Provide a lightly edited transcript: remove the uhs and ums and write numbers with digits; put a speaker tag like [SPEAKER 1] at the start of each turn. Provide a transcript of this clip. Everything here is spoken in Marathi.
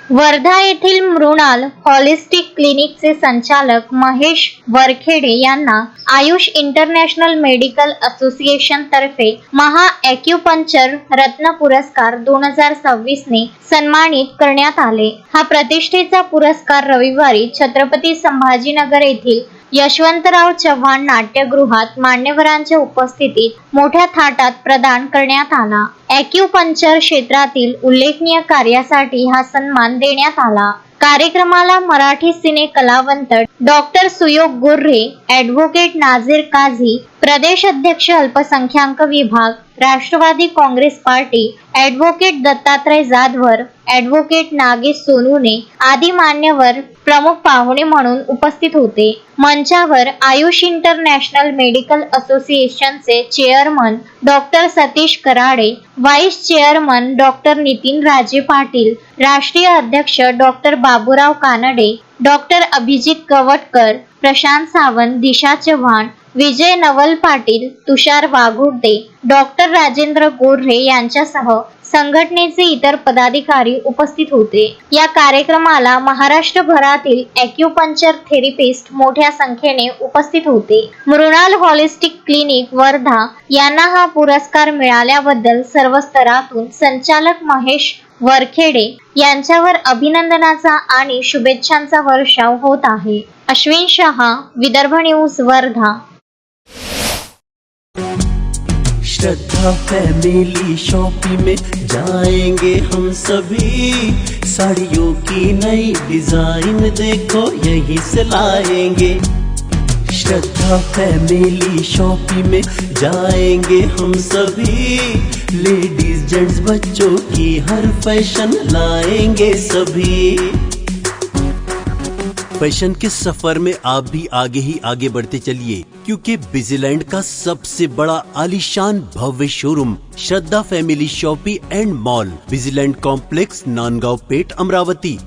[SPEAKER 1] वर्धा येथील मृणाल हॉलिस्टिक क्लिनिकचे संचालक महेश वरखेडे यांना आयुष इंटरनॅशनल मेडिकल असोसिएशन तर्फे महा ॲक्युपंक्चर रत्न पुरस्कार 2026 ने सन्मानित करण्यात आले। हा प्रतिष्ठेचा पुरस्कार रविवारी छत्रपती संभाजीनगर येथील यशवंतराव चव्हाण नाट्यगृहात मान्यवरांच्या उपस्थितीत मोठ्या थाटात प्रदान करण्यात आला। ॲक्युपंक्चर क्षेत्रातील उल्लेखनीय कार्यासाठी हा सन्मान देण्यात आला। कार्यक्रमाला मराठी सिने कलावंत डॉक्टर सुयोग गोर्हे, ॲडव्होकेट नाझीर काझी, प्रदेश अध्यक्ष अल्पसंख्याक विभाग, राष्ट्रवादी Congress party, advocate Dattatray Jadhavar, advocate Nagesh Sonune आदी मान्यवर प्रमुख पाहुणे म्हणून उपस्थित होते। मंचावर आयुष इंटरनॅशनल मेडिकल असोसिएशनचे chairman doctor Satish Karade, vice chairman doctor Nitin Raje Patil, राष्ट्रीय अध्यक्ष doctor Baburao Kanade, doctor Abhijit Kavatkar, Prashant Sawant, Disha Chavan, Vijay Naval Patil, Tushar Waghote, doctor Rajendra Gorhe यांच्यासह संघटनेचे इतर पदाधिकारी उपस्थित होते। या कार्यक्रमाला महाराष्ट्रभरातील ॲक्युपंक्चर थेरपिस्ट मोठ्या संख्येने उपस्थित होते। मृणाल हॉलिस्टिक क्लिनिक वर्धा यांना हा पुरस्कार मिळाल्याबद्दल सर्व स्तरातून संचालक महेश वरखेडे यांच्यावर अभिनंदनाचा आणि शुभेच्छांचा वर्षाव होत आहे। अश्विन शहा, विदर्भ न्यूज, वर्धा।
[SPEAKER 2] श्रद्धा फैमिली शॉपिंग में जाएंगे हम सभी, साड़ियों की नई डिजाइन देखो यहीं से लाएंगे। श्रद्धा फैमिली शॉपिंग में जाएंगे हम सभी, लेडीज जेंट्स बच्चों की हर फैशन लाएंगे सभी। फैशन के सफर में आप भी आगे ही आगे बढ़ते चलिए, क्योंकि बिजीलैंड का सबसे बड़ा आलीशान भव्य showroom Shraddha family shopping and mall, Busyland complex, Nandgaon Peth, Amravati.